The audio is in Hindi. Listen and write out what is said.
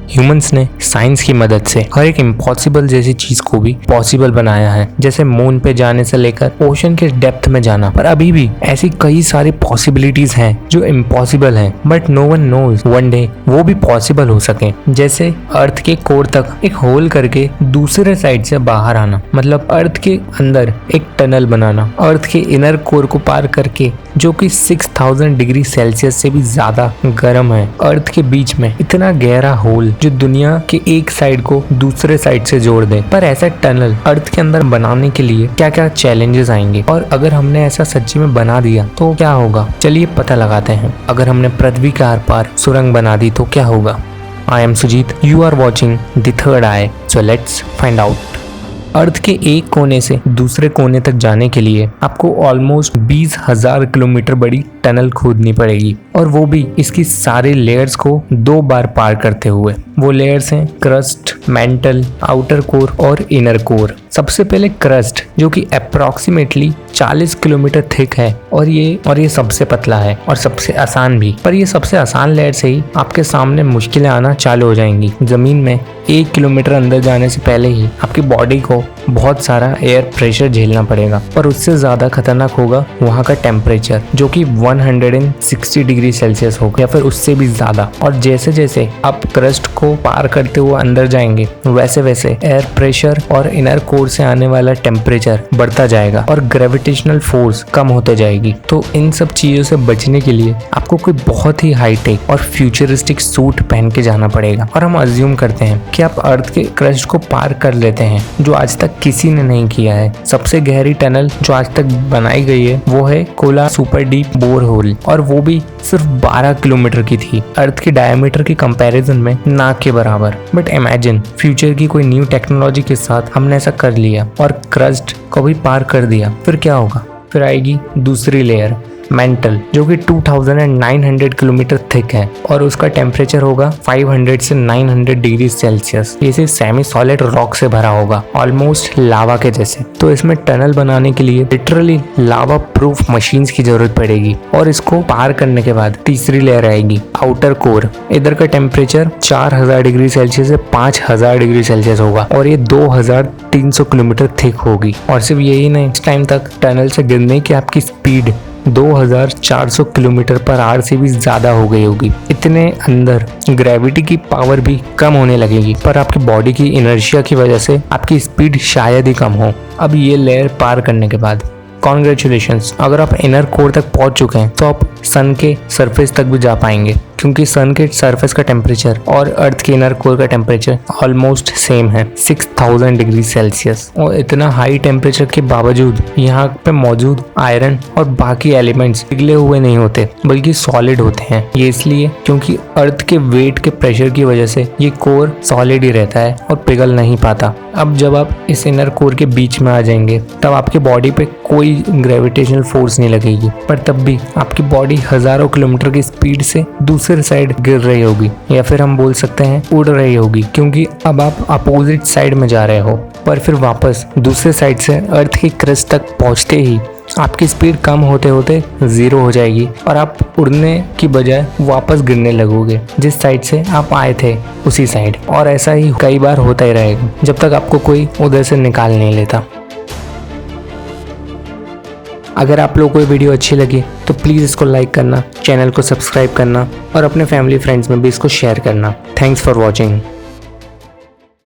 ह्यूमंस ने साइंस की मदद से हर एक इम्पॉसिबल जैसी चीज को भी पॉसिबल बनाया है, जैसे मून पे जाने से लेकर ओशन के डेप्थ में जाना। पर अभी भी ऐसी कई सारी पॉसिबिलिटीज हैं जो इम्पॉसिबल हैं, but no one knows one day वो भी पॉसिबल हो सके। जैसे अर्थ के कोर तक एक होल करके दूसरे साइड से बाहर आना, मतलब अर्थ के अंदर एक टनल बनाना, अर्थ के इनर कोर को पार करके, जो कि 6000 डिग्री सेल्सियस से भी ज्यादा गर्म है। अर्थ के बीच में इतना गहरा होल जो दुनिया के एक साइड को दूसरे साइड से जोड़ दे। पर ऐसा टनल अर्थ के अंदर बनाने के लिए क्या क्या चैलेंजेस आएंगे, और अगर हमने ऐसा सच्ची में बना दिया तो क्या होगा, चलिए पता लगाते हैं। अगर हमने पृथ्वी के आर पार सुरंग बना दी तो क्या होगा। I am Sujeet, you are watching the third eye, so let's find out. Earth के एक कोने से दूसरे कोने तक जाने के लिए आपको ऑलमोस्ट 20,000 किलोमीटर बड़ी टनल खोदनी पड़ेगी, और वो भी इसकी सारे लेयर्स को 2 बार पार करते हुए। वो लेयर्स हैं क्रस्ट, मेंटल, आउटर कोर और इनर कोर। सबसे पहले क्रस्ट, जो कि अप्रोक्सीमेटली 40 किलोमीटर थिक है, और ये सबसे पतला है और सबसे आसान भी। पर ये सबसे आसान लेयर से ही आपके सामने मुश्किलें आना चालू हो जाएंगी। जमीन में 1 किलोमीटर अंदर जाने से पहले ही आपकी बॉडी को बहुत सारा एयर प्रेशर झेलना पड़ेगा, और उससे ज्यादा खतरनाक होगा वहाँ का टेम्परेचर, जो कि 160 डिग्री सेल्सियस होगा या फिर उससे भी ज्यादा। और जैसे जैसे आप क्रस्ट को पार करते हुए अंदर जाएंगे, वैसे वैसे एयर प्रेशर और इनर कोर से आने वाला टेम्परेचर बढ़ता जाएगा और ग्रेविटेशनल फोर्स कम होते जाएगी। तो इन सब चीजों से बचने के लिए आपको कोई बहुत ही हाईटेक और फ्यूचरिस्टिक सूट पहन के जाना पड़ेगा। और हम अज्यूम करते हैं कि आप अर्थ के क्रस्ट को पार कर लेते हैं, जो आज तक किसी ने नहीं किया है। सबसे गहरी टनल जो आज तक बनाई गई है वो है Kola super deep bore hole, और वो भी सिर्फ 12 किलोमीटर की थी, अर्थ के डायमीटर के कंपैरिजन में ना के बराबर। बट इमेजिन फ्यूचर की कोई न्यू टेक्नोलॉजी के साथ हमने ऐसा कर लिया और क्रस्ट को भी पार कर दिया, फिर क्या होगा। फिर आएगी दूसरी लेयर मेंटल, जो कि 2900 किलोमीटर थिक है, और उसका टेम्परेचर होगा 500 से 900 डिग्री सेल्सियस। ये सिर्फ सेमी सॉलिड रॉक से भरा होगा, ऑलमोस्ट लावा के जैसे। तो इसमें टनल बनाने के लिए लिटरली लावा प्रूफ मशीन्स की जरूरत पड़ेगी। और इसको पार करने के बाद तीसरी लेयर आएगी आउटर कोर। इधर का टेम्परेचर 4000 डिग्री सेल्सियस से 5000 डिग्री सेल्सियस होगा, और ये 2300 किलोमीटर थिक होगी। और सिर्फ यही नहीं, इस टाइम तक टनल से गिरने की आपकी स्पीड 2400 किलोमीटर पर आवर से भी ज्यादा हो गई होगी। इतने अंदर ग्रेविटी की पावर भी कम होने लगेगी, पर आपकी बॉडी की इनर्शिया की वजह से आपकी स्पीड शायद ही कम हो। अब ये लेयर पार करने के बाद कॉन्ग्रेचुलेशंस, अगर आप इनर कोर तक पहुंच चुके हैं तो आप सन के सरफेस तक भी जा पाएंगे, क्योंकि सन के सरफेस का टेम्परेचर और अर्थ के इनर कोर का टेम्परेचर ऑलमोस्ट सेम है, 6000 डिग्री सेल्सियस। और इतना हाई टेम्परेचर के बावजूद यहाँ पे मौजूद आयरन और बाकी एलिमेंट्स पिघले हुए नहीं होते, बल्कि सॉलिड होते हैं। ये इसलिए क्योंकि अर्थ के वेट के प्रेशर की वजह से ये कोर सॉलिड ही रहता है और पिघल नहीं पाता। अब जब आप इस इनर कोर के बीच में आ जाएंगे, तब आपकी बॉडी पे कोई ग्रेविटेशनल फोर्स नहीं लगेगी, पर तब भी आपकी बॉडी हजारों किलोमीटर की स्पीड से दूसरी साइड गिर रही होगी, या फिर हम बोल सकते हैं उड़ रही होगी, क्योंकि अब आप अपोजिट साइड में जा रहे हो। पर फिर वापस दूसरे साइड से अर्थ की क्रस्ट तक पहुंचते ही आपकी स्पीड कम होते होते 0 हो जाएगी, और आप उड़ने की बजाय वापस गिरने लगोगे जिस साइड से आप आए थे उसी साइड। और ऐसा ही कई बार होता ही रहेगा जब तक आपको कोई उधर से निकाल नहीं लेता। अगर आप लोगों को ये वीडियो अच्छी लगी तो प्लीज़ इसको लाइक करना, चैनल को सब्सक्राइब करना, और अपने फैमिली फ्रेंड्स में भी इसको शेयर करना। Thanks for watching.